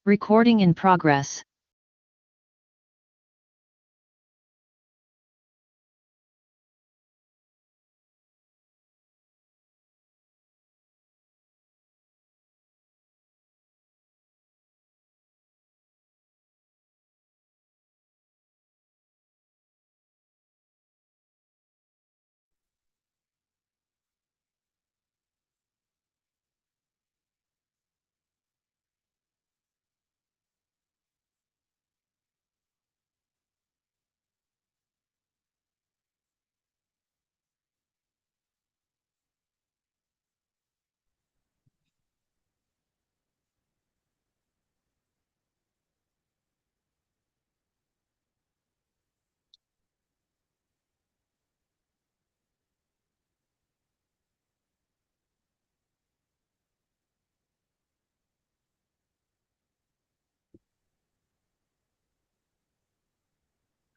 Recording in progress.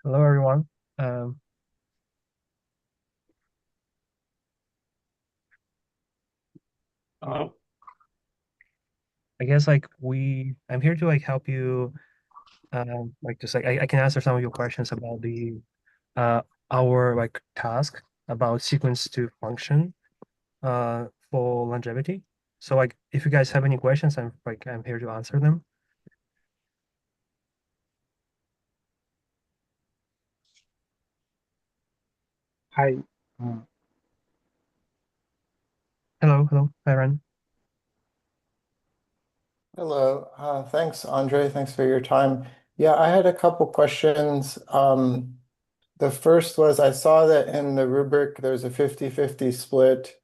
Hello, everyone. Hello. I guess I'm here to help you. I can answer some of your questions about the uh our task about sequence to function for longevity. So if you guys have any questions, I'm here to answer them. Hi. Hello, hi Ren. Hello. Thanks, Andre. Thanks for your time. Yeah, I had a couple questions. The first was I saw that in the rubric there's a 50-50 split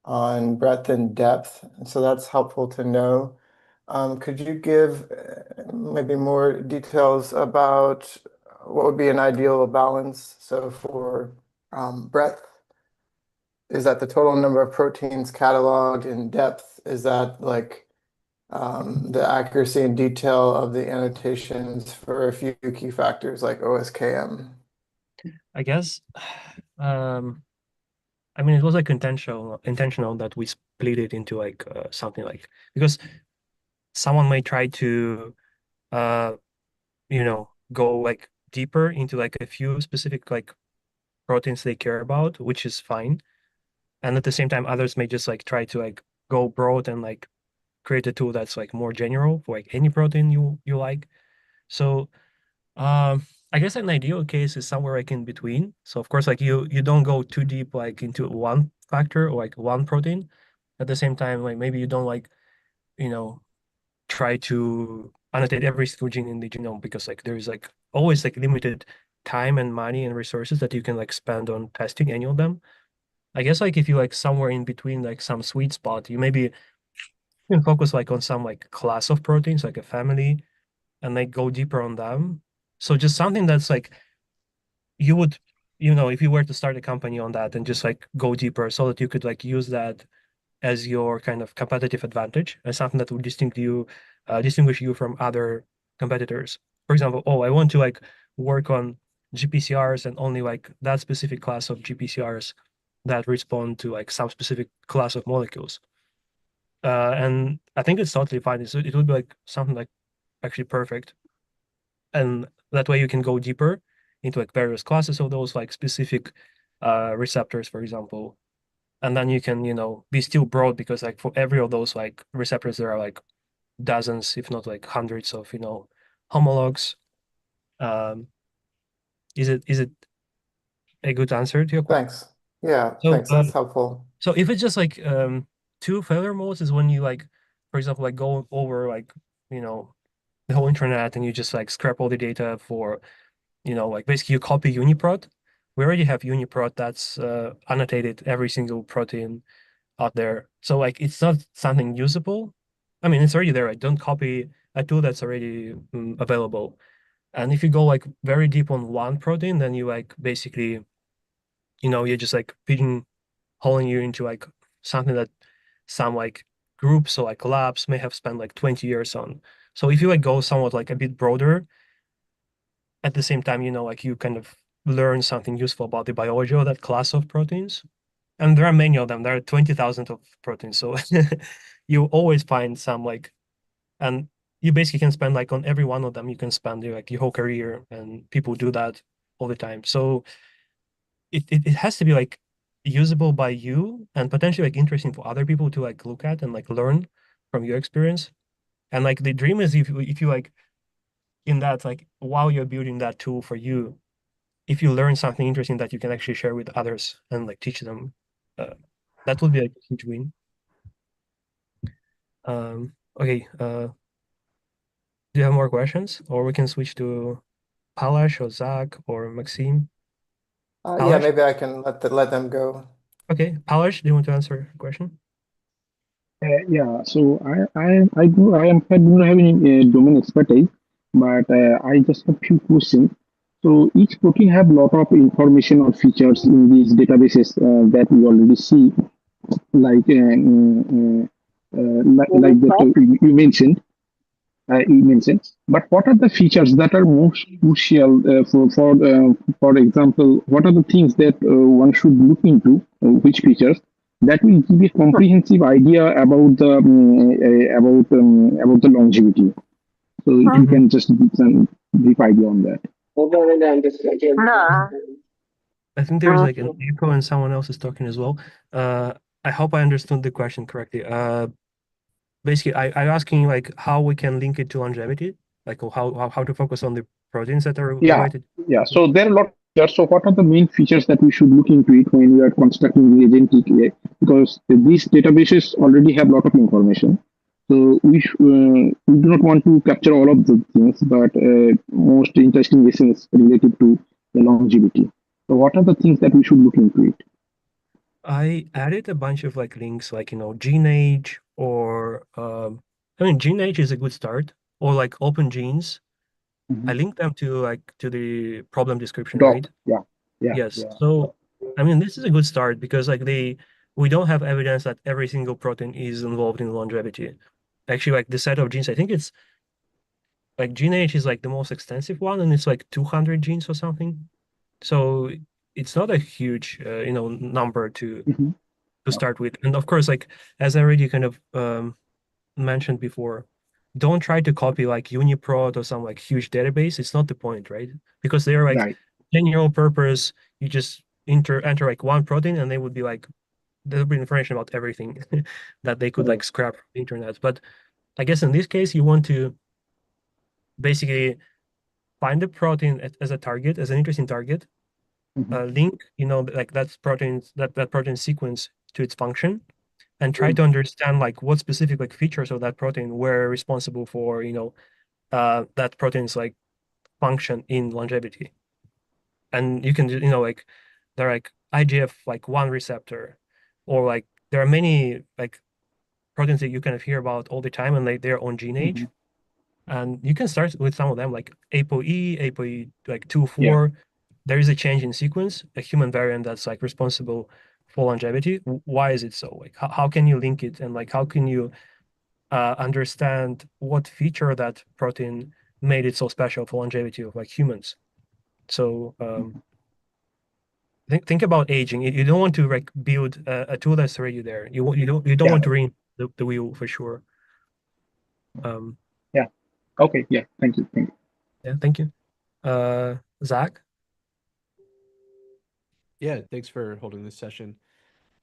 on breadth and depth, so that's helpful to know. Could you give maybe more details about what would be an ideal balance? So for breadth, is that the total number of proteins cataloged, in depth? Is that the accuracy and detail of the annotations for a few key factors like OSKM? I guess I mean it was intentional that we split it into something because someone may try to uh go deeper into a few specific proteins they care about, which is fine. And at the same time, others may just try to go broad and create a tool that's more general for any protein you like. So I guess an ideal case is somewhere in between. So of course you don't go too deep into one factor or one protein. At the same time, maybe you don't you know try to annotate every single gene in the genome, because there's always limited time and money and resources that you can spend on testing any of them. I guess if you somewhere in between some sweet spot, you maybe can focus on some class of proteins, like a family, and go deeper on them. So just something that's you would, if you were to start a company on that and just go deeper, so that you could use that as your kind of competitive advantage, as something that would distinguish you from other competitors. For example, oh, I want to work on GPCRs and only that specific class of GPCRs that respond to some specific class of molecules. And I think it's totally fine. It would be something actually perfect. And that way you can go deeper into various classes of those specific receptors, for example. And then you can, be still broad, because for every of those receptors, there are dozens, if not hundreds of, homologs. Um, is it a good answer to your question? Thanks. Yeah, So thanks. That's helpful. so if it's just two failure modes is when you for example, go over the whole internet, and you just scrap all the data for basically you copy UniProt. We already have UniProt that's annotated every single protein out there. So it's not something usable. I mean, it's already there. I don't copy a tool that's already available. And if you go very deep on one protein, then you basically, you're just pigeonholing you into something that some groups or labs may have spent 20 years on. So if you go somewhat a bit broader, at the same time, you kind of learn something useful about the biology of that class of proteins. And there are many of them. There are 20,000 of proteins. So you always find some and you basically can spend like on every one of them, you can spend like your whole career, and people do that all the time. So it has to be like usable by you and potentially like interesting for other people to like look at and like learn from your experience. And like the dream is if you like in that like while you're building that tool for you, if you learn something interesting that you can actually share with others and like teach them, uh, that would be like a huge win. Okay, do you have more questions, or we can switch to Palash or Zach or Maxime? Yeah, Palash? maybe I can let them go. Okay, Palash, do you want to answer a question? Yeah, so I do not have any domain expertise, but I just have few questions. So each protein have lot of information or features in these databases that we already see, like like that you mentioned. But what are the features that are most crucial for example, what are the things that one should look into? Which features that will give a comprehensive idea about the longevity? So if you Mhm. can just give some brief idea on that. I think there's like an echo and someone else is talking as well. Uh, I hope I understood the question correctly. Basically, I'm asking like how we can link it to longevity, like how to focus on the proteins that are Yeah, related. yeah. So there are a lot of features. So what are the main features that we should look into it when we are constructing the agentic AI? Because these databases already have a lot of information. So we do not want to capture all of the things, but most interesting lessons related to the longevity. So what are the things that we should look into it? I added a bunch of like links, like gene age or I mean gene age is a good start, or like open genes. I Mhm. linked them to like to the problem description, right? Doc, yeah, yeah, Yes. yeah. So I mean this is a good start because like we don't have evidence that every single protein is involved in longevity. Actually, like the set of genes, I think it's like gene age is like the most extensive one, and it's like 200 genes or something. So it's not a huge number Mhm. to Yeah, start with. And of course, like as I already kind of mentioned before, don't try to copy like UniProt or some like huge database. It's not the point, right? Because they're like right. general purpose. You just enter like one protein, and they would be like there'll be information about everything that they could like Correct. scrap from the internet. But I guess in this case, you want to basically find the protein as a target, as an interesting target, Mhm. link, like that protein sequence to its function, and try Mhm. to understand like what specific like features of that protein were responsible for, that protein's like function in longevity. And you can do, like there are like IGF like one receptor, or like there are many like proteins that you kind of hear about all the time and like their own gene age. Mhm. And you can start with some of them like ApoE, ApoE like 2, Yeah. 4. There is a change in sequence, a human variant that's like responsible for longevity. Why is it so? Like how can you link it, and like how can you understand what feature that protein made it so special for longevity of like humans? So think about aging. You don't want to like build a tool that's already there. You don't Yeah. want to reinvent the wheel for sure. Um, Yeah. Okay. Yeah. Thank you. Thank you. yeah, thank you. Zach? Yeah, thanks for holding this session.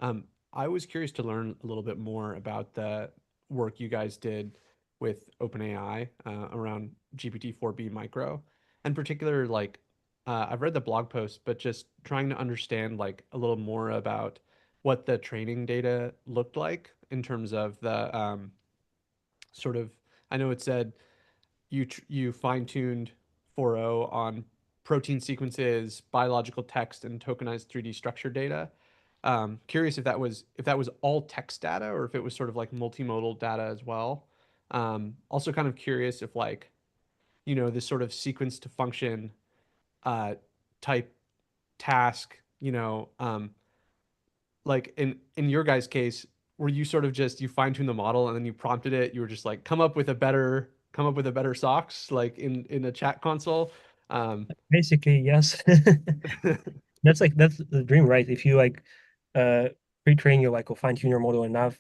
Um, I was curious to learn a little bit more about the work you guys did with OpenAI around GPT-4B micro. In particular, like I've read the blog post, but just trying to understand like a little more about what the training data looked like in terms of the sort of. I know it said you fine-tuned 4.0 on protein sequences, biological text, and tokenized 3D structure data. Curious if that was all text data or if it was sort of like multimodal data as well. Also kind of curious if like, this sort of sequence to function uh, type task, like in your guys' case, were you sort of just you fine-tune the model and then you prompted it, you were just like come up with a better socks like in a chat console? Basically, yes. That's the dream, right? If you like uh pre-train your like or fine-tune your model enough,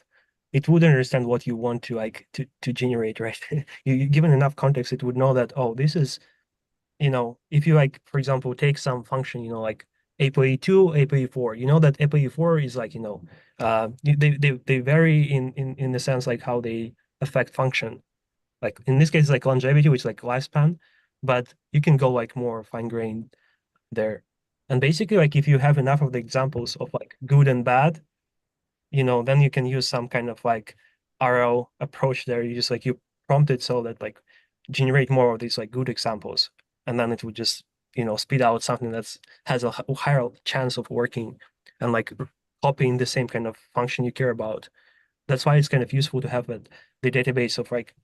it would understand what you want to like to generate, right? You given enough context, it would know that, oh, this is, if you like, for example, take some function, like APE2, APE4, you know that APE4 is like, they vary in the sense like how they affect function. Like in this case, like longevity, which is like lifespan, but you can go like more fine-grained there. And basically, like if you have enough of the examples of like good and bad, then you can use some kind of like RL approach there. You just like you prompt it so that like generate more of these like good examples, and then it would just spit out something that's has a higher chance of working and like copying the same kind of function you care about. That's why it's kind of useful to have the database of like,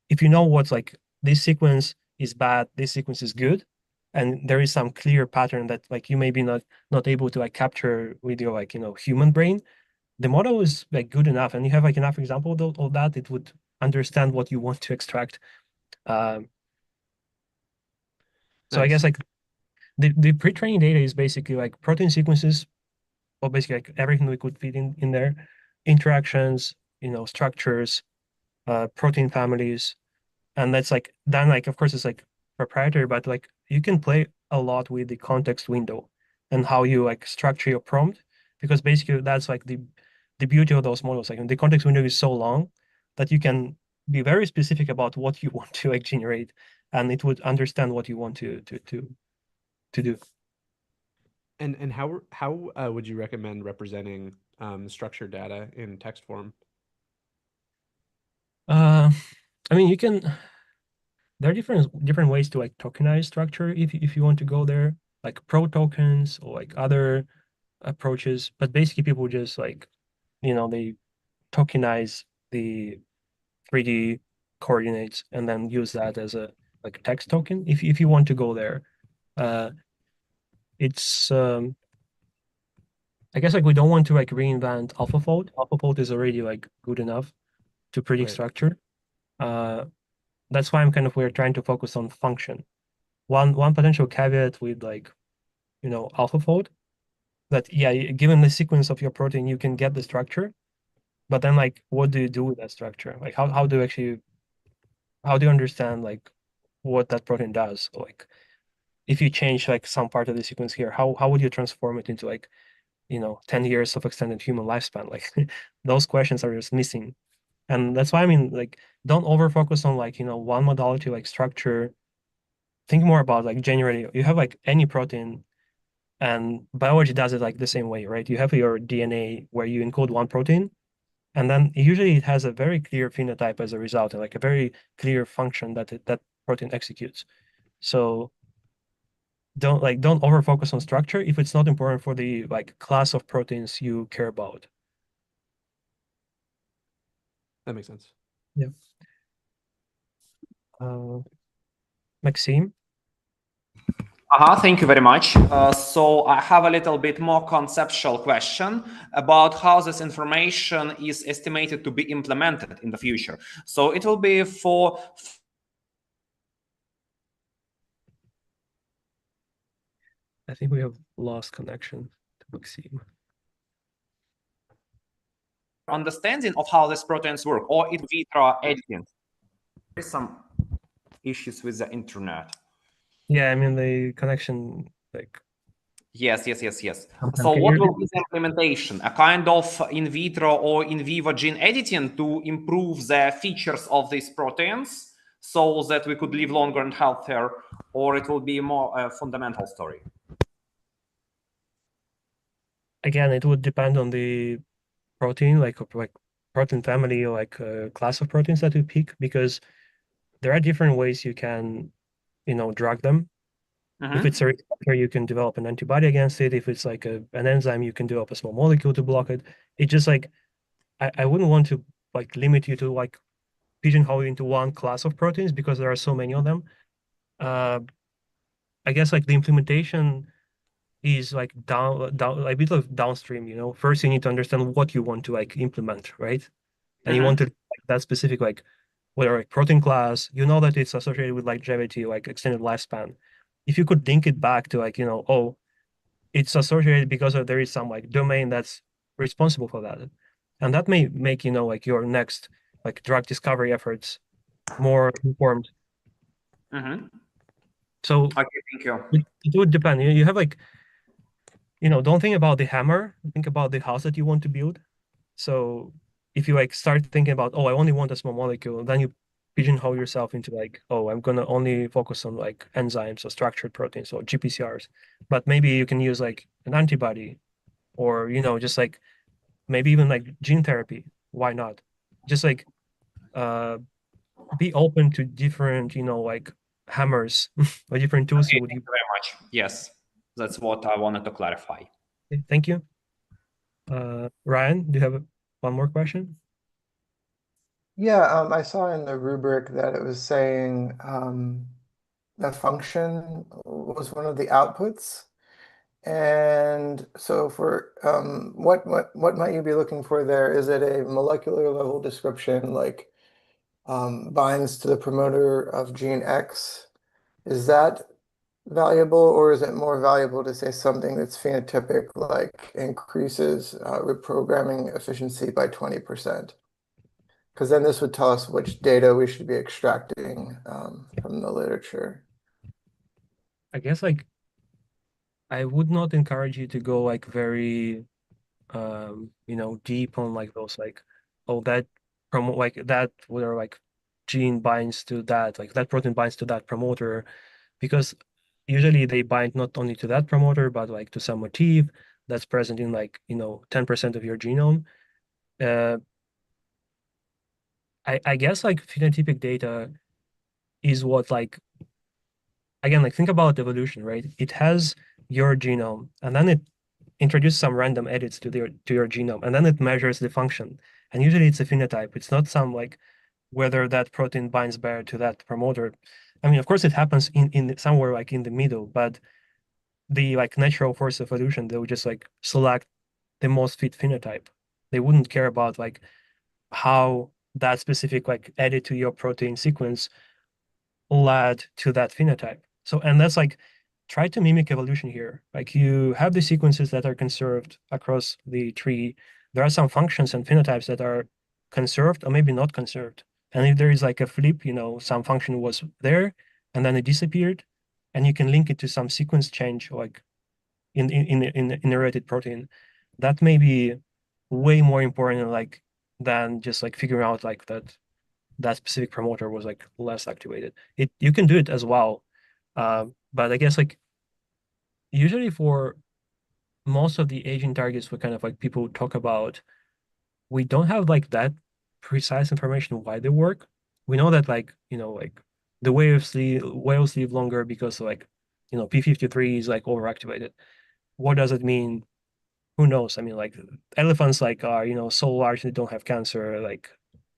if you know what's like this sequence is bad, this sequence is good, and there is some clear pattern that like you may be not able to like capture with your like human brain, the model is like good enough, and you have like enough example of that, it would understand what you want to extract. Um, so I guess Nice. like the pre-training data is basically like protein sequences, or basically like everything we could fit in there, interactions, structures, protein families, and that's like then like of course it's like proprietary, but like you can play a lot with the context window and how you like structure your prompt, because basically that's like the beauty of those models. Like the context window is so long that you can be very specific about what you want to like generate, and it would understand what you want to do. And how would you recommend representing structured data in text form? I mean, there are different ways to like tokenize structure if you want to go there, like pro tokens or like other approaches. But basically people just like, they tokenize the 3D coordinates and then use that as a like text token if you want to go there. Uh, it's I guess like we don't want to like reinvent AlphaFold. AlphaFold is already like good enough to predict Right. structure. Uh, that's why we're trying to focus on function. One potential caveat with like AlphaFold, that yeah, given the sequence of your protein, you can get the structure, but then like what do you do with that structure? Like how do you understand like what that protein does? Like if you change like some part of the sequence here, how would you transform it into like 10 years of extended human lifespan? Like those questions are just missing. And that's why I mean like don't over focus on like one modality like structure. Think more about like generating. You have like any protein, and biology does it like the same way, right? You have your DNA where you encode one protein, and then usually it has a very clear phenotype as a result, and like a very clear function that protein executes. So don't over focus on structure if it's not important for the like class of proteins you care about. That makes sense. Yeah. Maxime? Thank you very much. So I have a little bit more conceptual question about how this information is estimated to be implemented in the future. So it will be for I think we have lost connection to Maxime. understanding of how these proteins work, or in vitro editing. There is some issues with the internet. Yeah, I mean the connection like Yes. sometimes So can what you will be the implementation? A kind of in vitro or in vivo gene editing to improve the features of these proteins so that we could live longer and healthier, or it will be more a fundamental story? again, it would depend on the protein, like protein family or like a class of proteins that you pick, because there are different ways you can, drug them. If it's a receptor, you can develop an antibody against it. If it's like an enzyme, you can develop a small molecule to block it. It just like I wouldn't want to like limit you to like pigeonhole you into one class of proteins because there are so many of them. I guess like the implementation is like down a bit of downstream, First you need to understand what you want to like implement, right? And you want to like that specific like whether like protein class, that it's associated with like longevity, like extended lifespan. If you could link it back to like, oh, it's associated because there is some like domain that's responsible for that. and that may make, you know, like your next like drug discovery efforts more informed. So Okay, thank you. it would depend. You have like, you know, don't think about the hammer, think about the house that you want to build. So if you like start thinking about, oh, I only want a small molecule, then you pigeonhole yourself into like, oh, I'm gonna only focus on like enzymes or structured proteins or GPCRs. But maybe you can use like an antibody, or, you know, just like maybe even like gene therapy. Why not? Just like be open to different, you know, like hammers or different tools Okay, you would thank use. you very much. Yes, that's what I wanted to clarify. Okay, thank you. Ryan, do you have one more question? Yeah, I saw in the rubric that it was saying the function was one of the outputs. And so for what might you be looking for there? Is it a molecular level description like binds to the promoter of gene X? Is that valuable, or is it more valuable to say something that's phenotypic, like increases reprogramming efficiency by 20%? Because then this would tell us which data we should be extracting from the literature. I guess like I would not encourage you to go like very you know, deep on like those like, oh, that promote like that where like gene binds to that, like that protein binds to that promoter, because usually they bind not only to that promoter but like to some motif that's present in like, you know, 10% of your genome. Uh, I guess like phenotypic data is what like, again, like think about evolution, right? It has your genome and then it introduces some random edits to your genome and then it measures the function. And usually it's a phenotype. It's not some like whether that protein binds better to that promoter. I mean, of course it happens in somewhere like in the middle, but the like natural force of evolution, they would just like select the most fit phenotype. They wouldn't care about like how that specific like edit to your protein sequence led to that phenotype. So, and that's like, try to mimic evolution here. Like you have the sequences that are conserved across the tree. There are some functions and phenotypes that are conserved or maybe not conserved. And if there is like a flip, you know, some function was there and then it disappeared, and you can link it to some sequence change, like in inherited protein. That may be way more important, like than just like figuring out like that specific promoter was like less activated. You can do it as well, but I guess like usually for most of the aging targets, we kind of like people talk about, we don't have like that precise information why they work. We know that like, you know, like the whales live longer because like, you know, P53 is like overactivated. What does it mean? Who knows? I mean, like elephants like are, you know, so large they don't have cancer like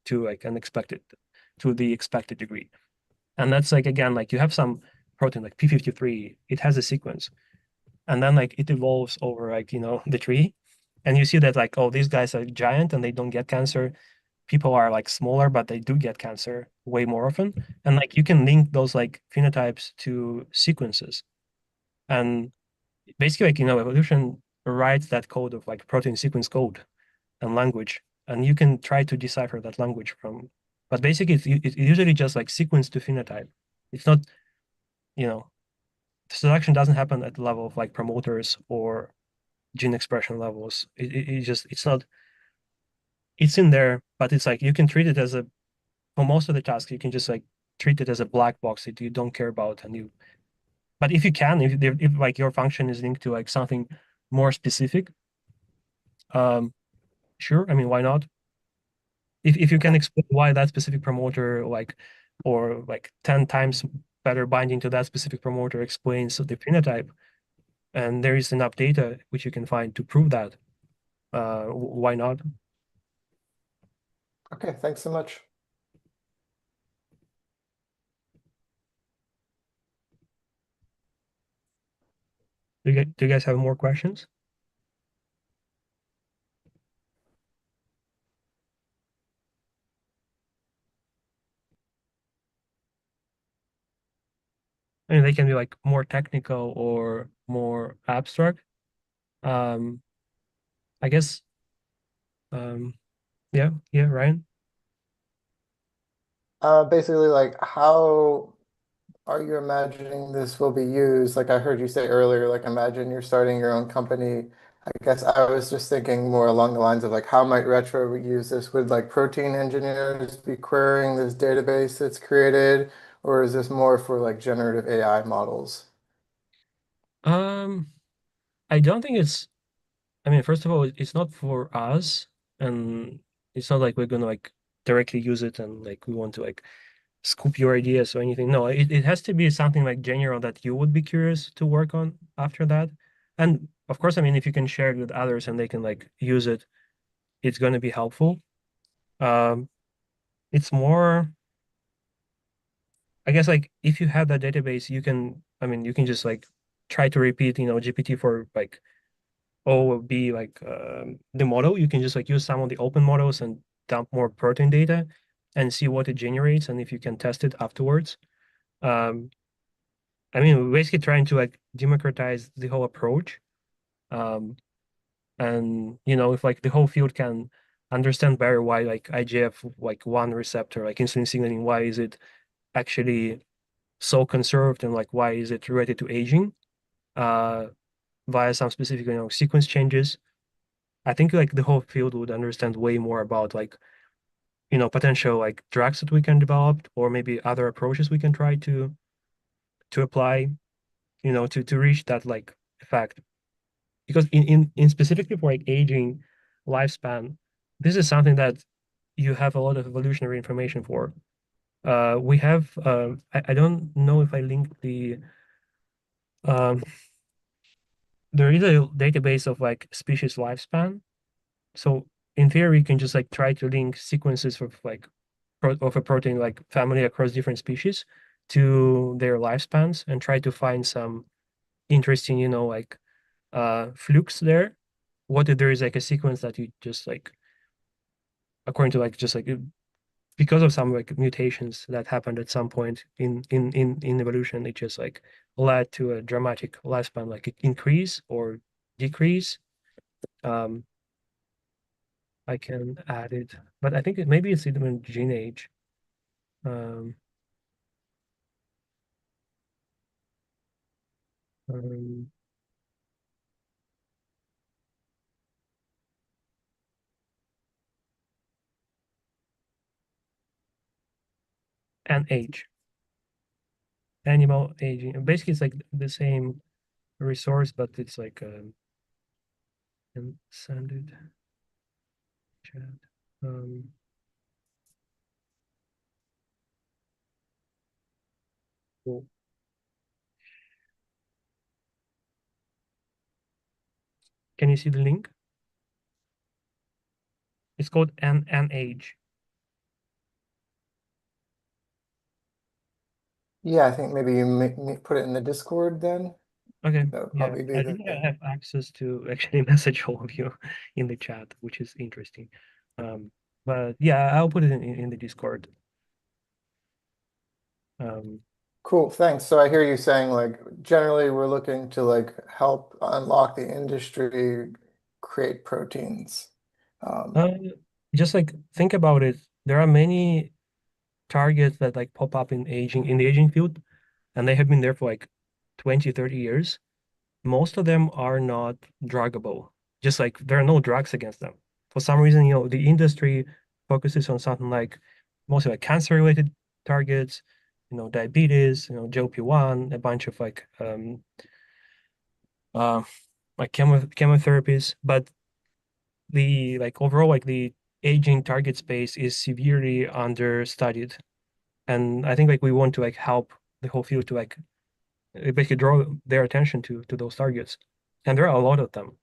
to like unexpected to the expected degree. And that's like, again, like you have some protein like P53, it has a sequence. And then like it evolves over like, you know, the tree. And you see that like, oh, these guys are giant and they don't get cancer. People are like smaller, but they do get cancer way more often. And like you can link those like phenotypes to sequences. And basically like, you know, evolution writes that code of like protein sequence code and language. And you can try to decipher that language from, but basically it's usually just like sequence to phenotype. It's not, you know, selection doesn't happen at the level of like promoters or gene expression levels. It just, it's not, it's in there, but it's like you can treat it as a, for most of the tasks, you can just like treat it as a black box that you don't care about. And you, but if you can, if like your function is linked to like something more specific, sure. I mean, why not? If you can explain why that specific promoter like, or like 10 times better binding to that specific promoter explains the phenotype, and there is enough data which you can find to prove that, why not? Okay, thanks so much. Do you guys have more questions? I mean, they can be like more technical or more abstract. I guess Yeah, Ryan. Basically, like, how are you imagining this will be used? Like I heard you say earlier, like imagine you're starting your own company. I guess I was just thinking more along the lines of like how might Retro use this? Would like protein engineers be querying this database that's created, or is this more for like generative AI models? I don't think it's. I mean, first of all, it's not for us, and it's not like we're gonna like directly use it and like we want to like scoop your ideas or anything. No, it has to be something like general that you would be curious to work on after that. And of course, I mean, if you can share it with others and they can like use it, it's going to be helpful. It's more, I guess, like if you have that database, you can, I mean, you can just like try to repeat, GPT for like O or B, like the model. You can just like use some of the open models and dump more protein data and see what it generates and if you can test it afterwards. Um, I mean, we're basically trying to like democratize the whole approach. Um, and if like the whole field can understand better why like IGF like one receptor, like insulin signaling, why is it actually so conserved and like why is it related to aging uh via some specific sequence changes. I think like the whole field would understand way more about like potential like drugs that we can develop or maybe other approaches we can try to apply to reach that like effect. Because in specifically for like aging lifespan, this is something that you have a lot of evolutionary information for. We have I don't know if I linked the um, there is a database of like species lifespan. So in theory, you can just like try to link sequences of like of a protein like family across different species to their lifespans and try to find some interesting, like flukes there. What if there is like a sequence that you just like according to like just like because of some like mutations that happened at some point in evolution, it just like led to a dramatic lifespan like increase or decrease. Um, I can add it, but I think maybe it's even gene age. Um, um, and age, animal aging. And basically, it's like the same resource, but it's like and send it chat. Um, cool. Can you see the link? It's called an age. Yeah, I think maybe you put it in the Discord then. Okay, That would yeah, probably be I the think I thing. have access to actually message all of you in the chat, which is interesting. Um, but yeah, I'll put it in the Discord. Um, Cool, thanks. So I hear you saying like generally we're looking to like help unlock the industry, create proteins. uh, just like think about it. There are many targets that like pop up in the aging field, and they have been there for like 20, 30 years. Most of them are not druggable. Just like there are no drugs against them. For some reason, the industry focuses on something like mostly like cancer-related targets, diabetes, GLP-1, a bunch of uh, like chemotherapies. But the like overall like the aging target space is severely understudied. And I think like we want to like help the whole field to like basically draw their attention to those targets. And there are a lot of them.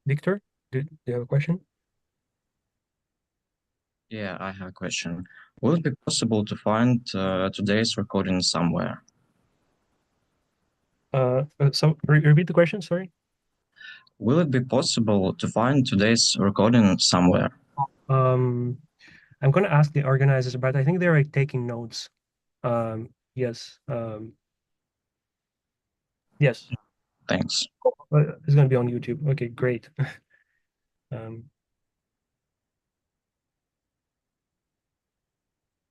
Victor, do you have a question? Yeah, I have a question. Will it be possible to find today's recording somewhere? So repeat the question, sorry. Will it be possible to find today's recording somewhere? I'm gonna ask the organizers, but I think they're like taking notes. Yes. Yes. Thanks. It's gonna be on YouTube. Okay, great. Ivan?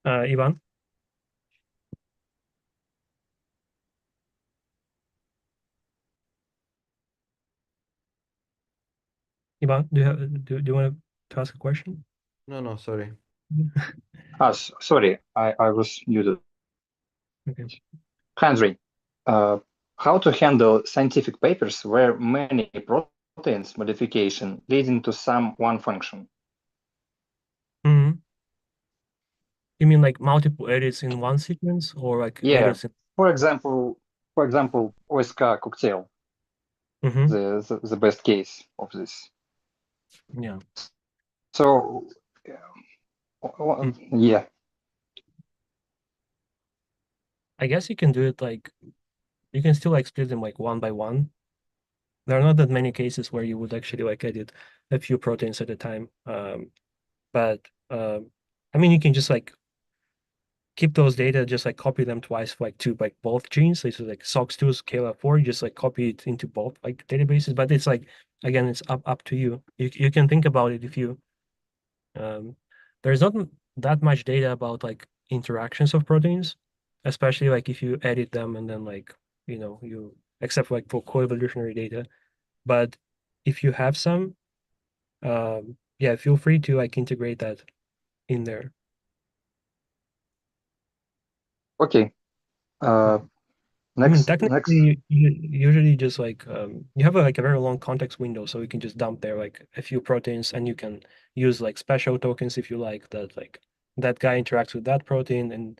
Ivan, do you want to ask a question? No, sorry. Sorry, I was muted. Okay. Andrey, how to handle scientific papers where many proteins modification leading to some one function? You mean like multiple edits in one sequence, or like edits in... For example, OSK cocktail, the best case of this. Yeah. So, yeah. I guess you can do it like, you can still like split them like one by one. There are not that many cases where you would actually like edit a few proteins at a time. But I mean, you can just like keep those data, just like copy them twice, like to like both genes. So it's like SOX2, KLA4, you just like copy it into both like databases. But it's like, again, it's up to you. You can think about it if you, there's not that much data about like interactions of proteins, especially like if you edit them and then like, you, except like for coevolutionary data. But if you have some, yeah, feel free to like integrate that in there. Okay. I mean, Next. technically, you usually just like you have like a very long context window, so you can just dump there like a few proteins, and you can use like special tokens if you like that, like that guy interacts with that protein, and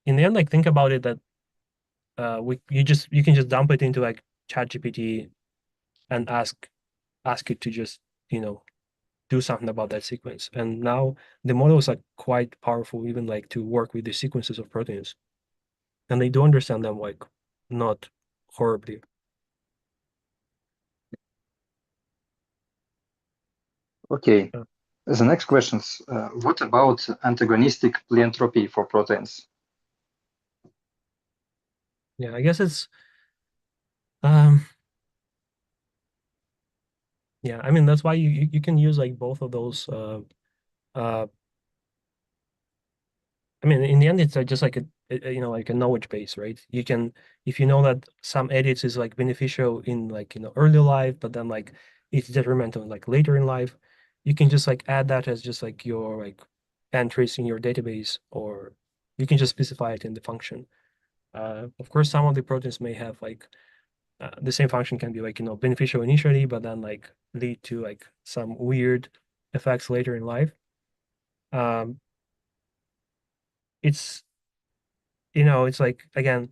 in the end, like think about it that you can just dump it into like ChatGPT and ask it to just do something about that sequence, and now the models are quite powerful, even like to work with the sequences of proteins, and they do understand them like not horribly. Okay. The next questions. What about antagonistic pleiotropy for proteins? Yeah, I guess it's yeah, I mean that's why you can use like both of those I mean in the end it's just like a like a knowledge base, right? You can, if you know that some edits is like beneficial in like early life, but then like it's detrimental like later in life, you can just like add that as just like your like entries in your database, or you can just specify it in the function. Of course, some of the proteins may have like the same function can be like beneficial initially, but then like lead to like some weird effects later in life. It's it's like, again,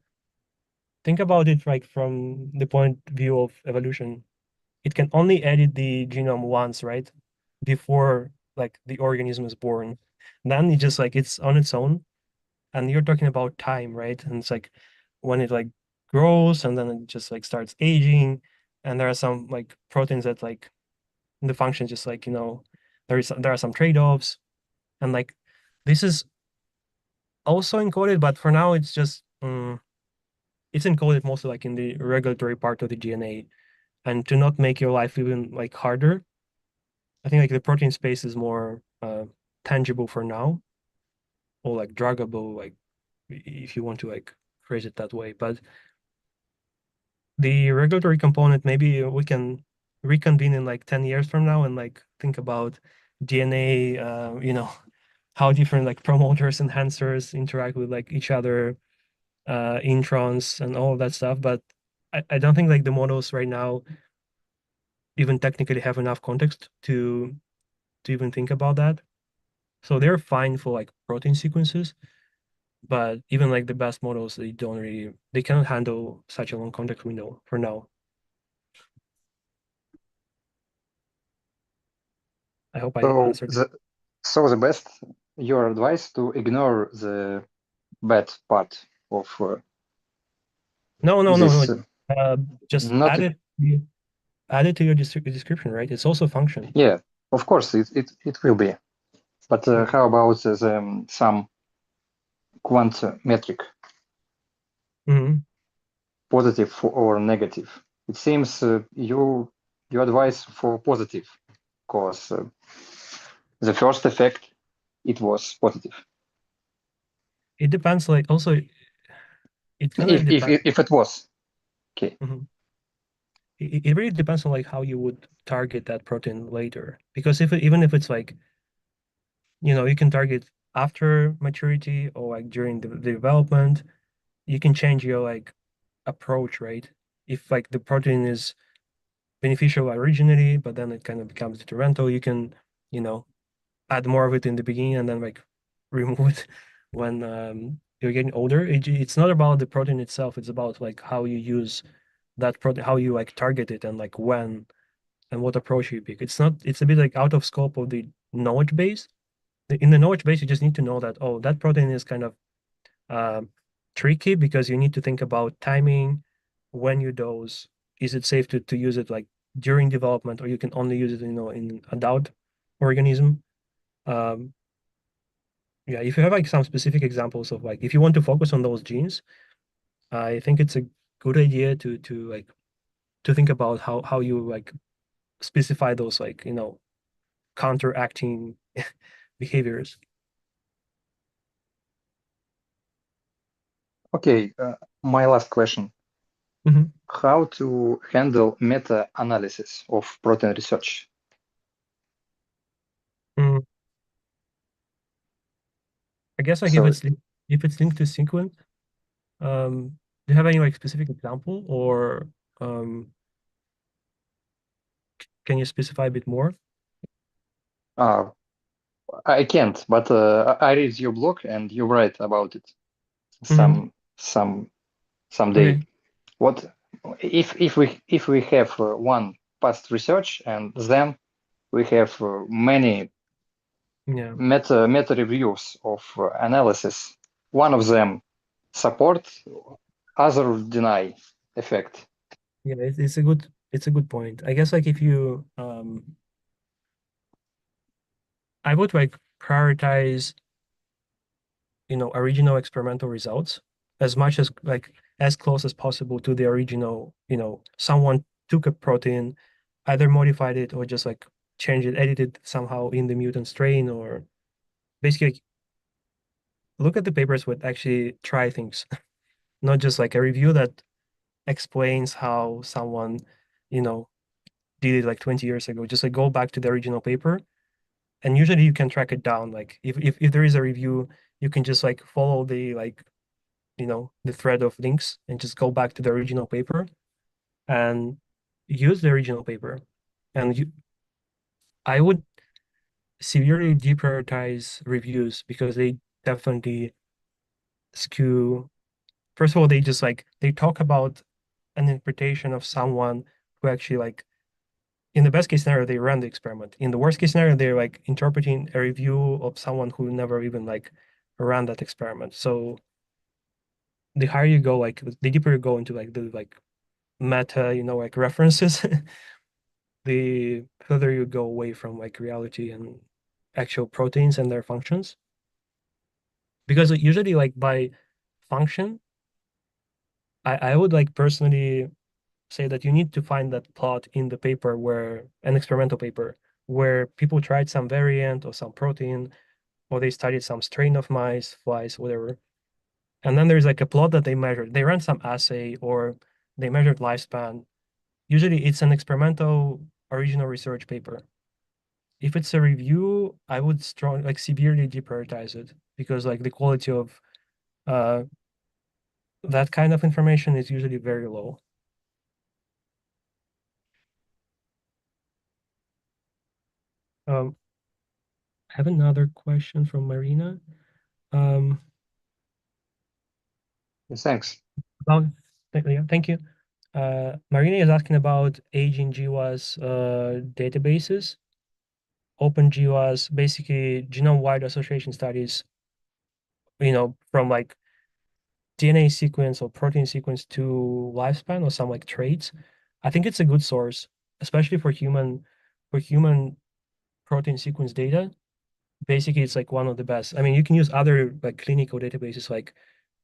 think about it like from the point of view of evolution. It can only edit the genome once, right? Before like the organism is born. Then it just like it's on its own. And you're talking about time, right? And it's like when it like grows and then it just like starts aging, and there are some like proteins that like the function just like there are some trade-offs, and like this is also encoded, but for now it's just it's encoded mostly like in the regulatory part of the DNA. And to not make your life even like harder, I think like the protein space is more tangible for now, or like druggable, like if you want to like phrase it that way. But the regulatory component, maybe we can reconvene in like 10 years from now and like think about DNA, how different like promoters, enhancers interact with like each other, introns and all of that stuff. But I don't think like the models right now even technically have enough context to even think about that. So they're fine for like protein sequences, but even like the best models, they cannot handle such a long context window for now. I hope I answered. So the best, your advice to ignore the bad part of No. Just not add it to your description, right? It's also a function. Yeah, of course it will be. But how about some quant metric? Positive or negative? It seems you advise for positive. because the first effect, it was positive. It depends, like also it kind of depends. If it was. Okay. It really depends on like how you would target that protein later. Because even if it's like, you can target after maturity or like during the development, you can change your like approach, right? If like the protein is beneficial originally, but then it kind of becomes detrimental, you can, add more of it in the beginning and then like remove it when you're getting older. It's not about the protein itself, it's about like how you use that protein, how you like target it and like when and what approach you pick. It's a bit like out of scope of the knowledge base. In the knowledge base, you just need to know that, oh, that protein is kind of tricky because you need to think about timing, when you dose, is it safe to use it like during development, or you can only use it, in adult organism. Yeah, if you have like some specific examples of like, if you want to focus on those genes, I think it's a good idea to like to think about how you like specify those like, counteracting behaviors. Okay, my last question. How to handle meta-analysis of protein research? I guess like So, if it's linked to sequence, do you have any like specific example, or can you specify a bit more? I can't, but I read your blog and you write about it someday. Okay. What if we have one past research and then we have many meta reviews of analysis? One of them support, other deny effect. Yeah, it's a good point. I guess like if you I would like prioritize, original experimental results as much as like as close as possible to the original, someone took a protein, either modified it or just like changed it, edited somehow in the mutant strain, or basically look at the papers with actually try things, not just like a review that explains how someone, did it like 20 years ago. Just like go back to the original paper, and usually you can track it down. Like if there is a review, you can just like follow the like, the thread of links and just go back to the original paper and use the original paper. And I would severely deprioritize reviews because they definitely skew. First of all, they just like they talk about an interpretation of someone who actually like, in the best case scenario, they ran the experiment. In the worst case scenario, they're like interpreting a review of someone who never even like ran that experiment. So the higher you go, like the deeper you go into like the like meta, like references, the further you go away from like reality and actual proteins and their functions. Because usually like by function, I would like personally say that you need to find that plot in the paper, where an experimental paper where people tried some variant or some protein, or they studied some strain of mice, flies, whatever. And then there's like a plot that they measured. They ran some assay or they measured lifespan. Usually it's an experimental original research paper. If it's a review, I would severely deprioritize it, because like the quality of that kind of information is usually very low. I have another question from Marina. Thanks. Thank you. Marina is asking about aging GWAS databases. Open GWAS, basically genome-wide association studies, from like DNA sequence or protein sequence to lifespan or some like traits. I think it's a good source, especially for human protein sequence data. Basically, it's like one of the best. I mean, you can use other like clinical databases like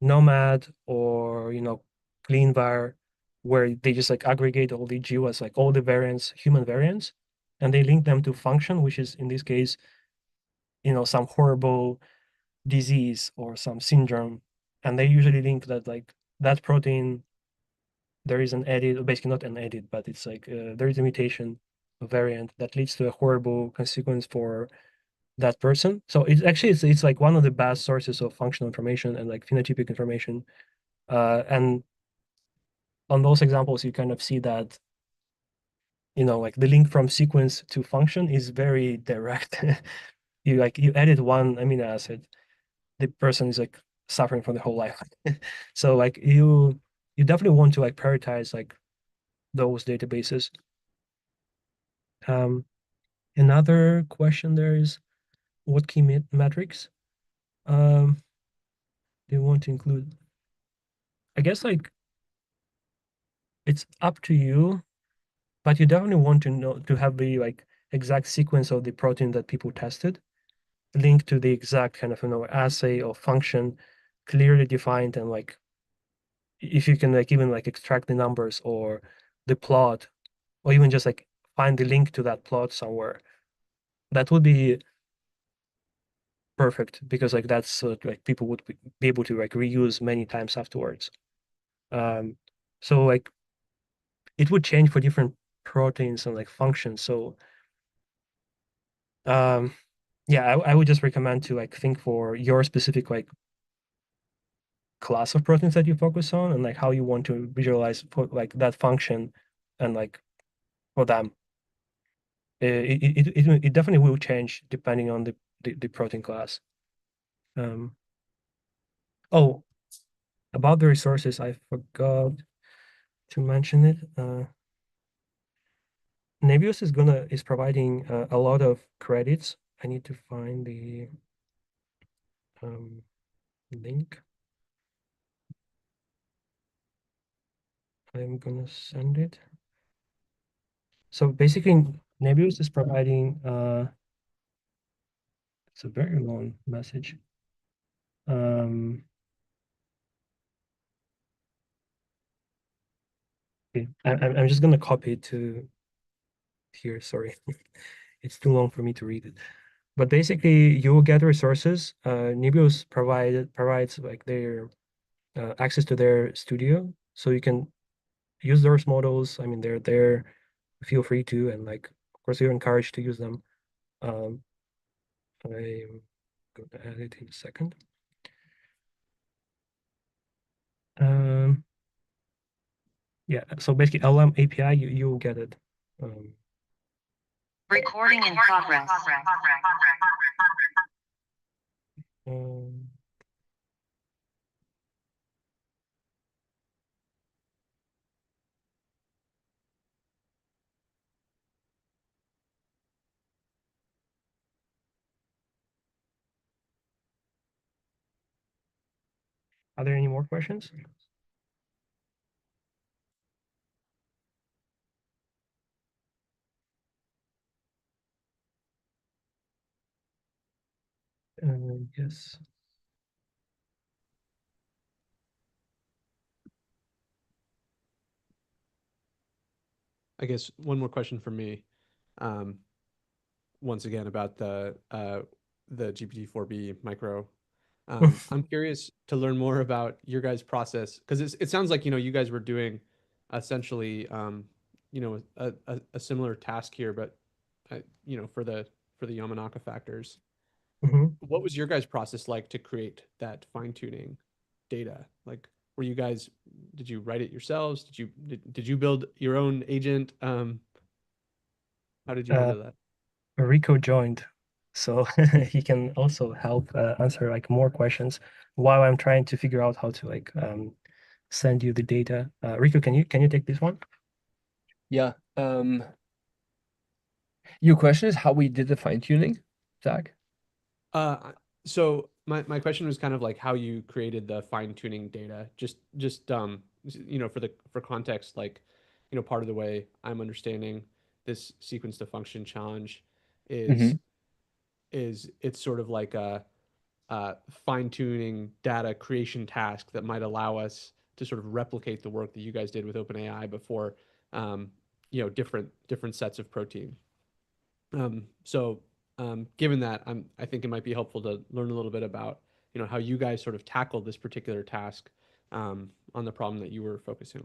Nomad or CleanVar, where they just like aggregate all the GWAS, like all the variants, human variants, and they link them to function, which is in this case, some horrible disease or some syndrome, and they usually link that like that protein, there is an edit, or basically not an edit, but it's like there is a mutation, a variant that leads to a horrible consequence for that person. So it's actually it's like one of the best sources of functional information and like phenotypic information. And on those examples, you kind of see that, like the link from sequence to function is very direct. You edit one amino acid, the person is like suffering for the whole life. So like you definitely want to like prioritize like those databases. Another question there is, what key metrics do you want to include? I guess like it's up to you, but you definitely want to have the like exact sequence of the protein that people tested, linked to the exact kind of assay or function, clearly defined, and like if you can like even like extract the numbers or the plot, or even just like find the link to that plot somewhere, that would be perfect, because like that's like people would be able to like reuse many times afterwards. So like it would change for different proteins and like functions. So yeah, I would just recommend to like think for your specific like class of proteins that you focus on, and like how you want to visualize for like that function, and like for them. It definitely will change depending on the protein class. Oh, about the resources, I forgot to mention it. Nebius is providing a lot of credits. I need to find the link. I'm gonna send it. So basically, Nebius is providing it's a very long message. Okay, I'm just gonna copy it to here. Sorry, it's too long for me to read it. But basically, you will get resources. Nebius provides like their access to their studio, so you can use those models. I mean, they're there. Feel free to, and like, of course, you're encouraged to use them. I'm going to add it in a second. Yeah, so basically LM API, you'll get it. Recording in progress. Are there any more questions? Yes. I guess one more question for me. Once again about the GPT-4B micro. I'm curious to learn more about your guys' process, because it sounds like you guys were doing essentially a similar task here, but for the Yamanaka factors. What was your guys' process like to create that fine-tuning data? Like, did you write it yourselves? Did you build your own agent? How did you handle that? Rico joined, so he can also help answer like more questions while I'm trying to figure out how to like send you the data. Rico, can you take this one? Yeah. Your question is how we did the fine tuning, Zach? So my question was kind of like how you created the fine tuning data. Just for context, like part of the way I'm understanding this sequence to function challenge is it's sort of like a fine tuning data creation task that might allow us to sort of replicate the work that you guys did with OpenAI before different sets of protein. So given that, I think it might be helpful to learn a little bit about, how you guys sort of tackled this particular task on the problem that you were focusing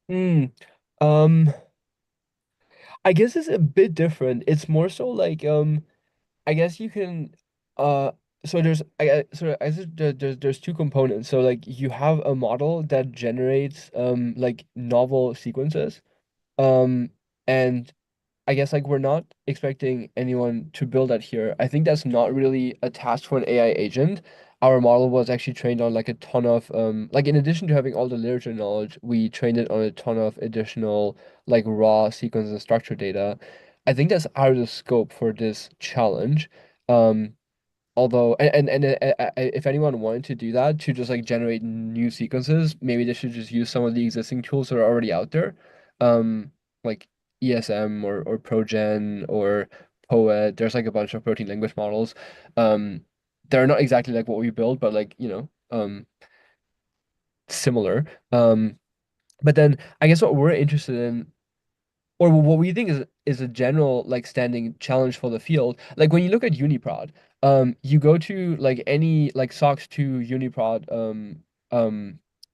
on. Um, I guess it's a bit different. It's more so like I guess you can so I guess there's two components. So like you have a model that generates like novel sequences. Um and I guess like we're not expecting anyone to build that here. I think that's not really a task for an AI agent. Our model was actually trained on like a ton of like in addition to having all the literature knowledge, we trained it on a ton of additional like raw sequence and structure data. I think that's out of the scope for this challenge. Um, Although, if anyone wanted to do that, to just like generate new sequences, maybe they should just use some of the existing tools that are already out there, like ESM or ProGen or Poet. There's like a bunch of protein language models. They're not exactly like what we build, but like, similar. But then I guess what we're interested in or what we think is a general like standing challenge for the field. Like when you look at Uniprod, you go to like any like SOX 2 Uniprod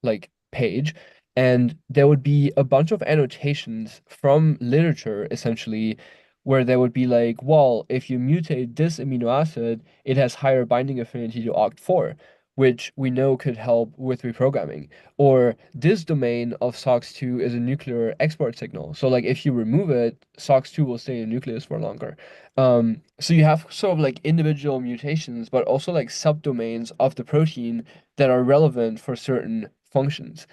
like page, and there would be a bunch of annotations from literature essentially where there would be like, well, if you mutate this amino acid, it has higher binding affinity to OCT4, which we know could help with reprogramming. Or this domain of SOX2 is a nuclear export signal. So like if you remove it, SOX2 will stay in nucleus for longer. So you have sort of like individual mutations, but also like subdomains of the protein that are relevant for certain functions.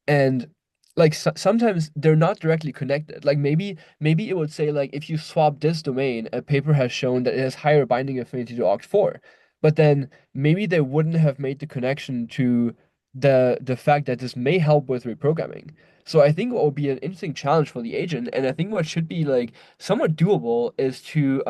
And like sometimes they're not directly connected. Like maybe it would say like if you swap this domain, a paper has shown that it has higher binding affinity to OCT4. But then maybe they wouldn't have made the connection to the fact that this may help with reprogramming. So I think what would be an interesting challenge for the agent, and I think what should be like somewhat doable, is to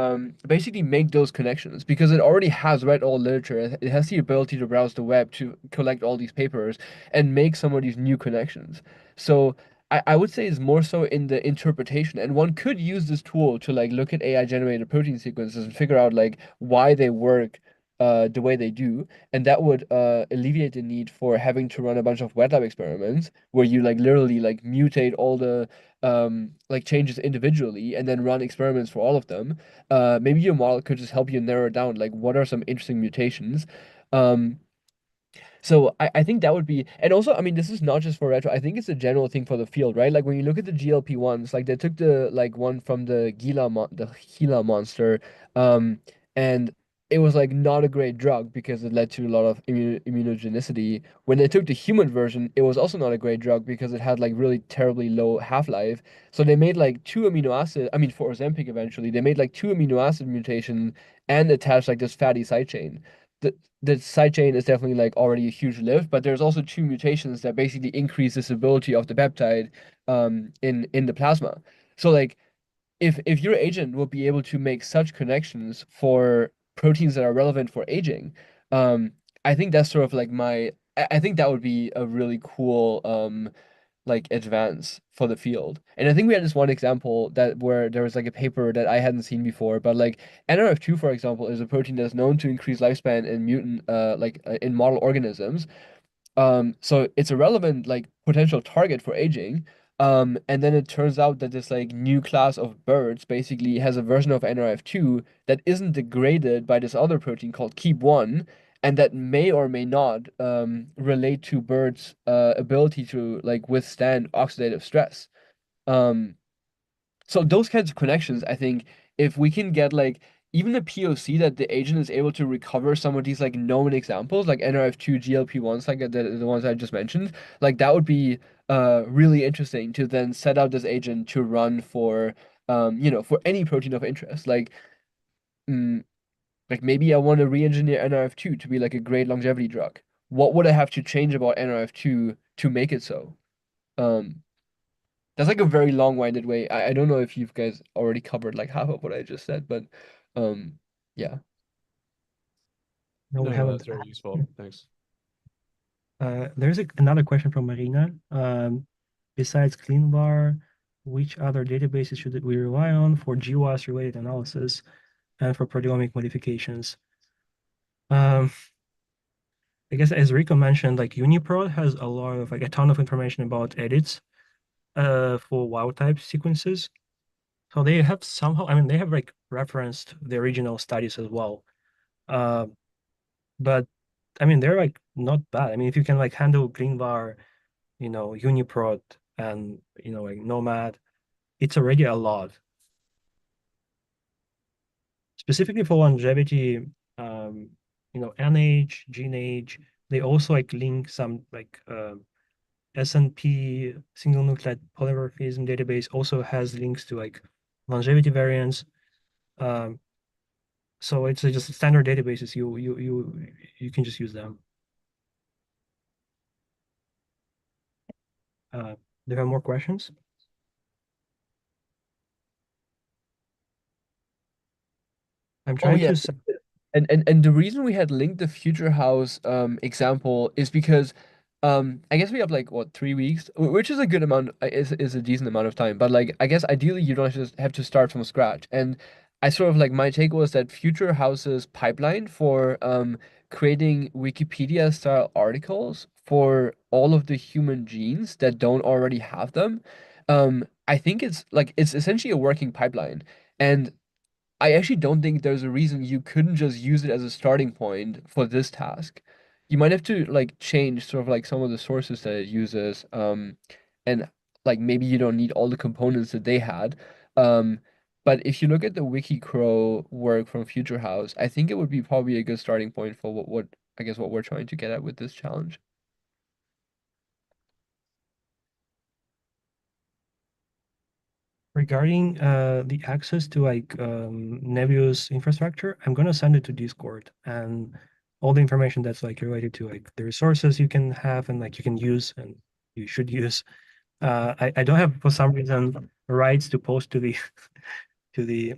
basically make those connections because it already has read all literature. It has the ability to browse the web to collect all these papers and make some of these new connections. So I would say it's more so in the interpretation, and one could use this tool to like look at AI generated protein sequences and figure out like why they work the way they do, and that would alleviate the need for having to run a bunch of wet lab experiments where you like literally like mutate all the like changes individually and then run experiments for all of them. Maybe your model could just help you narrow down like what are some interesting mutations. Um, so I think that would be, and also, I mean, this is not just for retro. I think it's a general thing for the field, right? Like when you look at the GLP-1s, like they took the like one from the Gila monster, um, and it was like not a great drug because it led to a lot of immunogenicity. When they took the human version, it was also not a great drug because it had like really terribly low half-life. So they made like two amino acid, I mean for Ozempic eventually, they made like two amino acid mutations and attached like this fatty side chain. The side chain is definitely like already a huge lift, but there's also two mutations that basically increase the stability of the peptide in the plasma. So like if your agent will be able to make such connections for proteins that are relevant for aging, I think that's sort of like I think that would be a really cool like advance for the field. And I think we had this one example that where there was like a paper that I hadn't seen before, but like NRF2, for example, is a protein that's known to increase lifespan in mutant in model organisms. So it's a relevant like potential target for aging. And then it turns out that this like new class of birds basically has a version of NRF2 that isn't degraded by this other protein called KEAP1, and that may or may not relate to birds' ability to like withstand oxidative stress. Um, so those kinds of connections, I think, if we can get like even a POC that the agent is able to recover some of these like known examples, like NRF2 GLP-1s, like the ones I just mentioned, like that would be really interesting to then set out this agent to run for for any protein of interest. Mm, like maybe I want to re-engineer NRF2 to be like a great longevity drug. What would I have to change about NRF2 to make it so? Um, that's like a very long-winded way. I don't know if you guys already covered like half of what I just said, but yeah. No, we No, haven't. that's very useful. Thanks. There's another question from Marina. Besides CleanVar, which other databases should we rely on for GWAS-related analysis and for proteomic modifications? I guess as Rico mentioned, like UniProt has a lot of like a ton of information about edits for wild type sequences. So they have somehow, I mean, they have like referenced the original studies as well. But I mean, they're like not bad. I mean, if you can like handle greenvar, UniProt and, like Nomad, it's already a lot. Specifically for longevity, NH, GeneAge, they also like link some like SNP single nucleotide polymorphism database also has links to like longevity variants. So it's just standard databases. You can just use them. Do you have more questions? I'm trying yeah. to. And the reason we had linked the Future House example is because I guess we have like what 3 weeks, which is a good amount, is a decent amount of time. But like I guess ideally you don't just have to start from scratch. And I sort of like my take was that Future House's pipeline for creating Wikipedia style articles for all of the human genes that don't already have them, I think it's essentially a working pipeline. And I actually don't think there's a reason you couldn't just use it as a starting point for this task. You might have to like change sort of like some of the sources that it uses, and like maybe you don't need all the components that they had. Um, but if you look at the WikiCrow work from Future House, I think it would be probably a good starting point for what I guess what we're trying to get at with this challenge. Regarding the access to like Nebius infrastructure, I'm gonna send it to Discord and all the information that's like related to like the resources you can have and like you can use and you should use. I don't have for some reason rights to post to the to the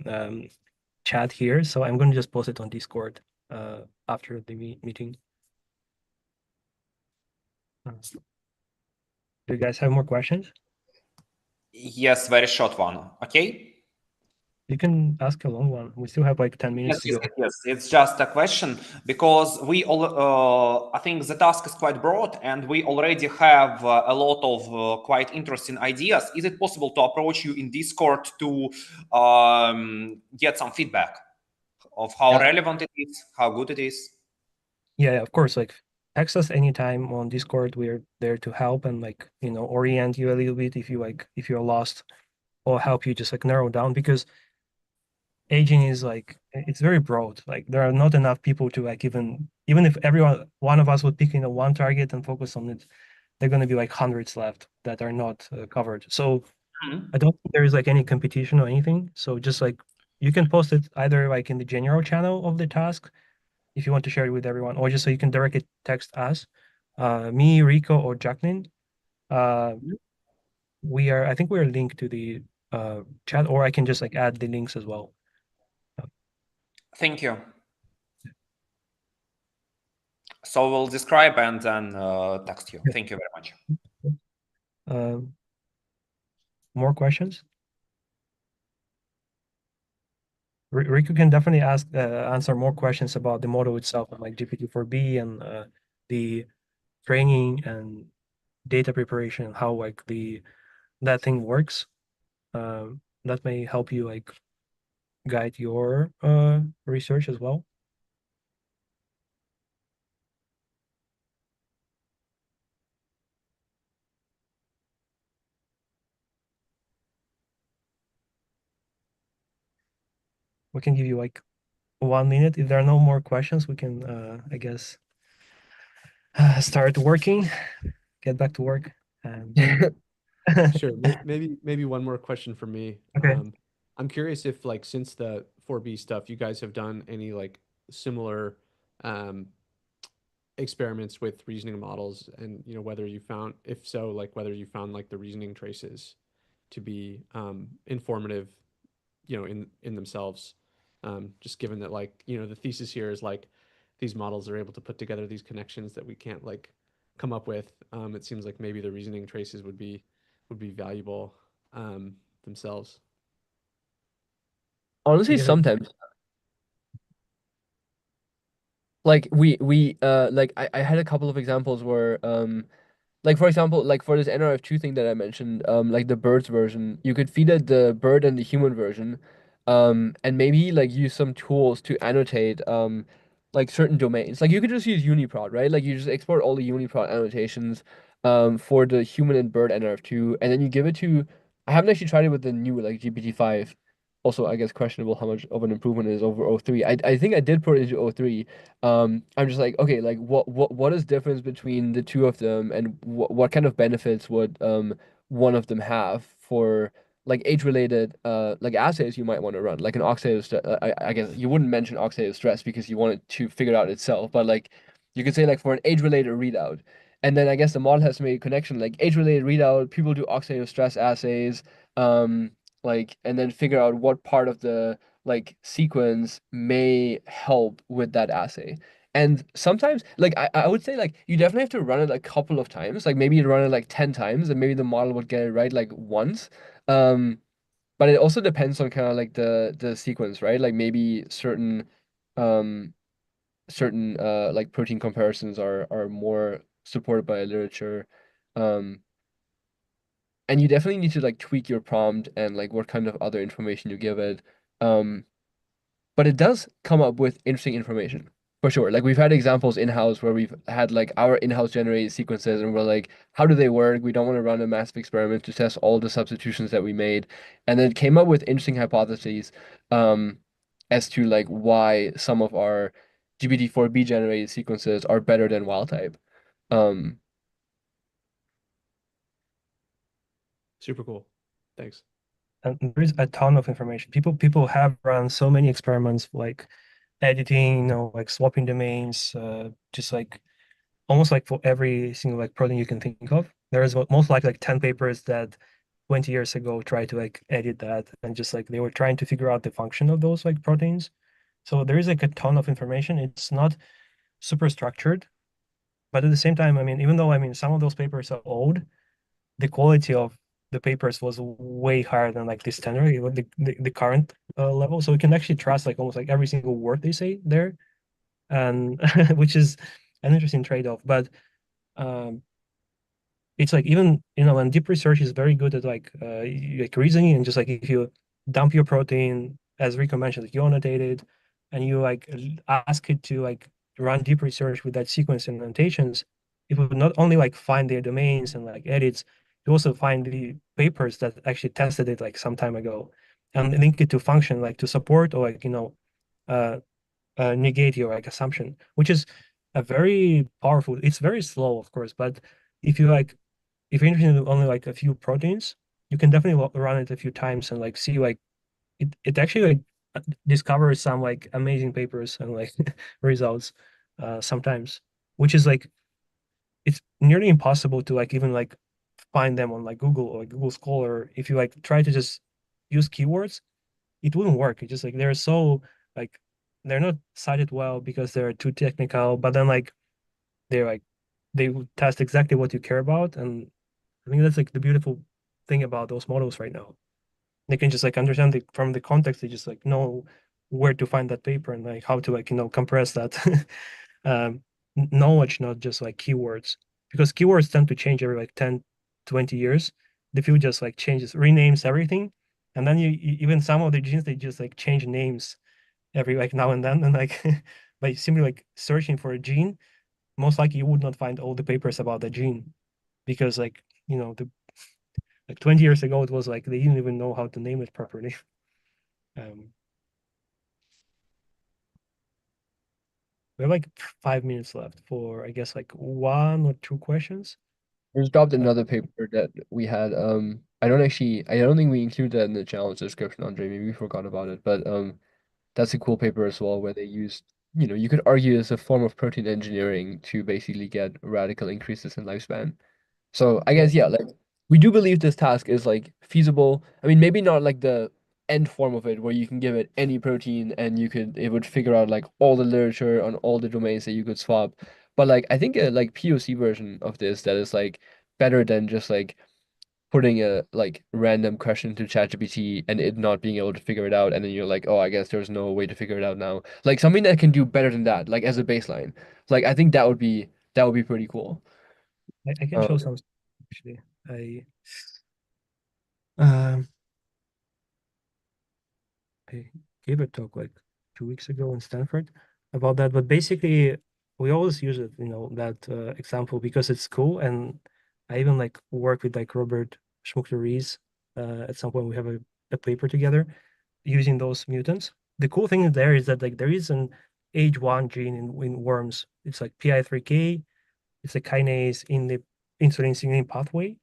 chat here, so I'm gonna just post it on Discord after the meeting. Do you guys have more questions? Yes, very short one. Okay. You can ask a long one. We still have like 10 minutes to go. Yes, it's just a question because we all, I think the task is quite broad and we already have a lot of quite interesting ideas. Is it possible to approach you in Discord to get some feedback of how relevant it is, how good it is? Yeah, of course. Like text us anytime on Discord. We're there to help and like, orient you a little bit if you're lost, or help you just like narrow down, because aging is like it's very broad. Like there are not enough people to like even if one of us would pick one target and focus on it, there are going to be like hundreds left that are not covered. So I don't think there is like any competition or anything. So just like you can post it either like in the general channel of the task if you want to share it with everyone, or just so you can directly text us, me, Rico, or Jacqueline. I think we're linked to the chat, or I can just like add the links as well. Thank you. So we'll describe and then text you. Thank you very much. More questions? Rico can definitely answer more questions about the model itself, like GPT-4B and the training and data preparation, how like that thing works. That may help you like guide your research as well. We can give you like 1 minute. If there are no more questions, we can, I guess, start working, get back to work. Sure. Maybe one more question for me. Okay. I'm curious if like since the 4B stuff, you guys have done any like similar experiments with reasoning models, and whether you found, if so, like whether you found like the reasoning traces to be informative, in themselves. Just given that like, the thesis here is like these models are able to put together these connections that we can't like come up with. It seems like maybe the reasoning traces would be valuable. themselves? Honestly, Yeah. sometimes. Like we like I had a couple of examples where like for example, like for this NRF2 thing that I mentioned, like the birds version, you could feed it the bird and the human version, and maybe like use some tools to annotate like certain domains. Like you could just use Uniprot, right? Like you just export all the Uniprot annotations for the human and bird NRF2, and then you give it to. I haven't actually tried it with the new like GPT-5. Also, I guess questionable how much of an improvement it is over O3. I think I did put it into O3. I'm just like, okay, like what is difference between the two of them, and what kind of benefits would one of them have for like age-related like assays you might want to run, like an oxidative stress. I guess you wouldn't mention oxidative stress because you want it to figure it out itself, but like you could say like for an age-related readout, and then I guess the model has to make a connection like age-related readout, people do oxidative stress assays, like and then figure out what part of the like sequence may help with that assay. And sometimes, like I would say, like you definitely have to run it a couple of times. Like maybe you run it like 10 times, and maybe the model would get it right like once. Um, but it also depends on kind of like the sequence, right? Like maybe um certain like protein comparisons are more supported by literature. Um, and you definitely need to like tweak your prompt and like what kind of other information you give it. Um, but it does come up with interesting information for sure. Like we've had examples in-house where we've had like our in-house generated sequences and we're like, how do they work? We don't want to run a massive experiment to test all the substitutions that we made. And then it came up with interesting hypotheses um, as to like why some of our GPT-4B generated sequences are better than wild type. Um, Super cool. Thanks. And there's a ton of information. People have run so many experiments like editing, like swapping domains, just like almost like for every single like protein you can think of. There is most likely like 10 papers that 20 years ago tried to like edit that and just like they were trying to figure out the function of those like proteins. So there is like a ton of information. It's not super structured, but at the same time, I mean, even though I mean some of those papers are old, the quality of the papers was way higher than like the standard, the current level. So we can actually trust like almost like every single word they say there, and which is an interesting trade-off. But um, it's like even and deep research is very good at like reasoning and just like if you dump your protein as Rico mentioned, like you annotate it, and you like ask it to like run deep research with that sequence and annotations, it would not only like find their domains and like edits, you also find the papers that actually tested it like some time ago, and link it to function like to support or like uh, negate your like assumption, which is a very powerful. It's very slow, of course, but if you like if you're interested in only like a few proteins, you can definitely run it a few times and like see like it actually like discovers some like amazing papers and like results sometimes, which is like it's nearly impossible to like even like find them on like Google or like Google Scholar. If you like try to just use keywords, it wouldn't work. It's just like they're so like they're not cited well because they're too technical, but then like they're like they would test exactly what you care about, and I think that's like the beautiful thing about those models right now. They can just like understand from the context, they just like know where to find that paper and like how to like compress that um, knowledge, not just like keywords, because keywords tend to change every like 10, 20 years. The field just like changes, renames everything, and then even some of the genes they just like change names every like now and then, and like by simply like searching for a gene, most likely you would not find all the papers about the gene because like the like 20 years ago, it was like they didn't even know how to name it properly. Um, we have like 5 minutes left for, I guess, like one or two questions. There's dropped another paper that we had. I don't think we included that in the challenge description, Andre. Maybe we forgot about it, but that's a cool paper as well, where they used, you could argue it's a form of protein engineering to basically get radical increases in lifespan. So I guess, yeah, like we do believe this task is like feasible. I mean, maybe not like the end form of it where you can give it any protein and it would figure out like all the literature on all the domains that you could swap. But like I think a like POC version of this that is like better than just like putting a like random question to ChatGPT and it not being able to figure it out, and then you're like, oh, I guess there's no way to figure it out now. Like something that can do better than that, like as a baseline. Like I think that would be pretty cool. I can show some actually. I gave a talk like 2 weeks ago in Stanford about that, but basically we always use it, that example because it's cool. And I even like work with like Robert Schmuckler-Rees. At some point we have a paper together using those mutants. The cool thing there is that like there is an age 1 gene in worms. It's like PI3K. It's a kinase in the insulin signaling pathway.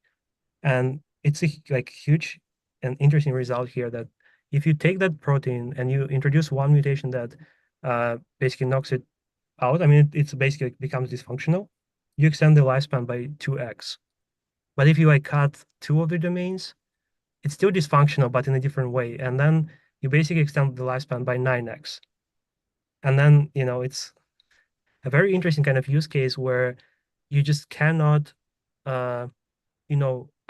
And it's a like huge and interesting result here that if you take that protein and you introduce one mutation that basically knocks it out, I mean, it's basically becomes dysfunctional, you extend the lifespan by 2x. But if you like cut 2 of the domains, it's still dysfunctional, but in a different way. And then you basically extend the lifespan by 9x. And then, it's a very interesting kind of use case where you just cannot,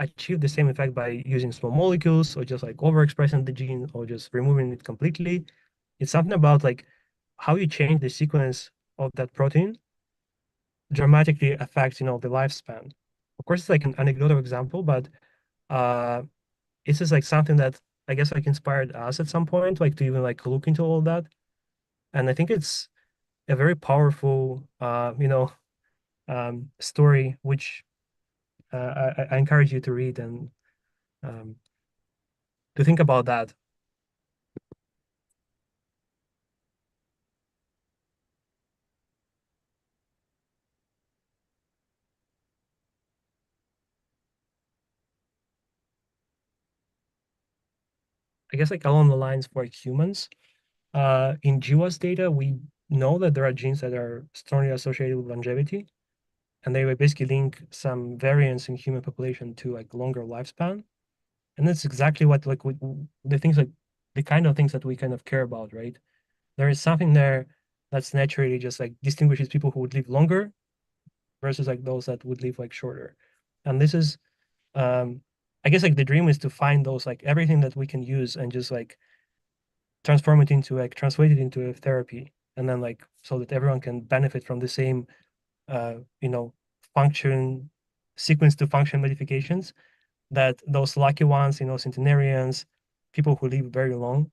achieve the same effect by using small molecules or just like overexpressing the gene or just removing it completely. It's something about like how you change the sequence of that protein dramatically affects, the lifespan. Of course, it's like an anecdotal example, but it's just like something that I guess like inspired us at some point, like to even like look into all that. And I think it's a very powerful, story, which I encourage you to read and to think about that. I guess like along the lines for like humans, in GWAS data, we know that there are genes that are strongly associated with longevity, and they would basically link some variants in human population to like longer lifespan. And that's exactly what like the things like the kind of things that we kind of care about, right? There is something there that's naturally just like distinguishes people who would live longer versus like those that would live like shorter. And this is I guess like the dream is to find those like everything that we can use and just like transform it into like translate it into a therapy, and then like so that everyone can benefit from the same function sequence to function modifications that those lucky ones, centenarians, people who live very long,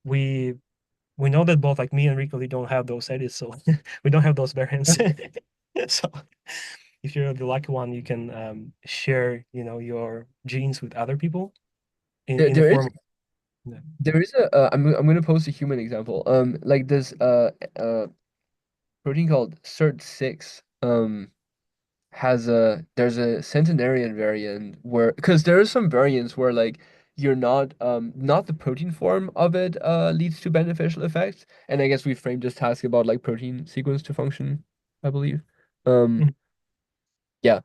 we know that both like me and Rico, we don't have those edits, so we don't have those variants. So if you're the lucky one, you can share, your genes with other people in the There form is of, yeah. there is I'm gonna post a human example. Like this protein called SIRT6 has there's a centenarian variant where because there are some variants where like you're not the protein form of it leads to beneficial effects, and I guess we framed this task about like protein sequence to function, I believe. Mhm. Yeah,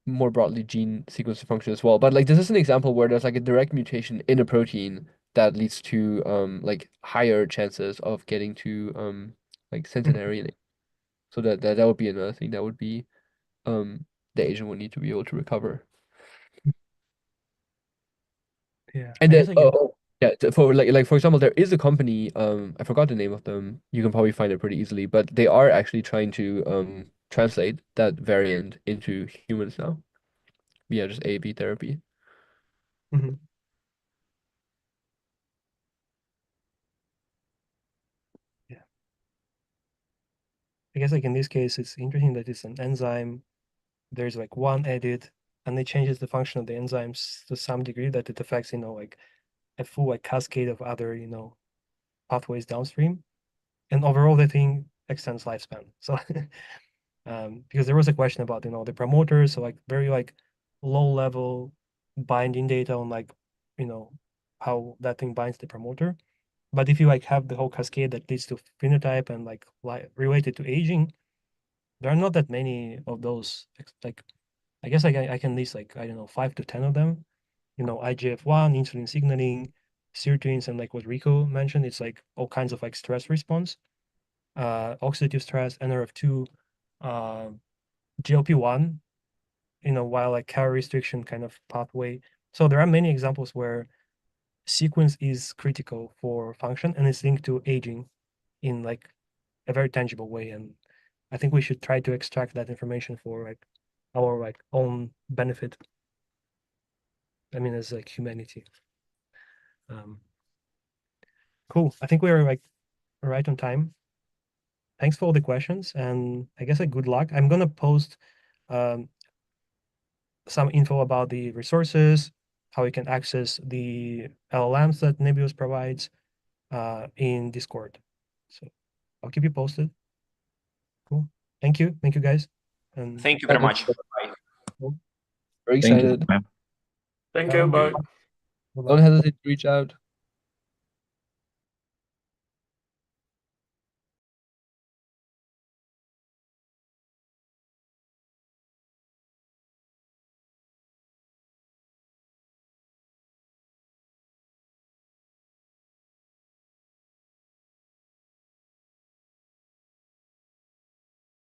more broadly gene sequence to function as well, but like this is an example where there's like a direct mutation in a protein that leads to like higher chances of getting to like centenarian. So that would be another thing that would be the agent would need to be able to recover. Yeah, And I then guess I can. yeah, for like for example, there is a company, I forgot the name of them. You can probably find it pretty easily, but they are actually trying to translate that variant into humans now via just AAV therapy. Mhm. Yeah, I guess like in this case, it's interesting that it's an enzyme. There's like one edit, and it changes the function of the enzymes to some degree that it affects, like a full like cascade of other, pathways downstream. And overall, the thing extends lifespan. So, because there was a question about, the promoters, so like very like low level binding data on like, how that thing binds the promoter. But if you like have the whole cascade that leads to phenotype and like related to aging, there are not that many of those. Like, I guess I can list like, I don't know, 5 to 10 of them. IGF-1, insulin signaling, sirtuins, and like what Rico mentioned, it's like all kinds of like stress response, oxidative stress, NRF2, GLP-1, while like carry restriction kind of pathway. So there are many examples where sequence is critical for function and it's linked to aging in like a very tangible way. And I think we should try to extract that information for like our like own benefit. I mean, as like humanity. Cool. I think we're like right on time. Thanks for all the questions, and I guess like good luck. I'm gonna post some info about the resources, how you can access the LLMs that Nebius provides in Discord. So I'll keep you posted. Cool. Thank you. Thank you, guys. And Thank you very much. Bye. Very Thank you. excited. Bye. Thank you. Bye. Don't hesitate to reach out.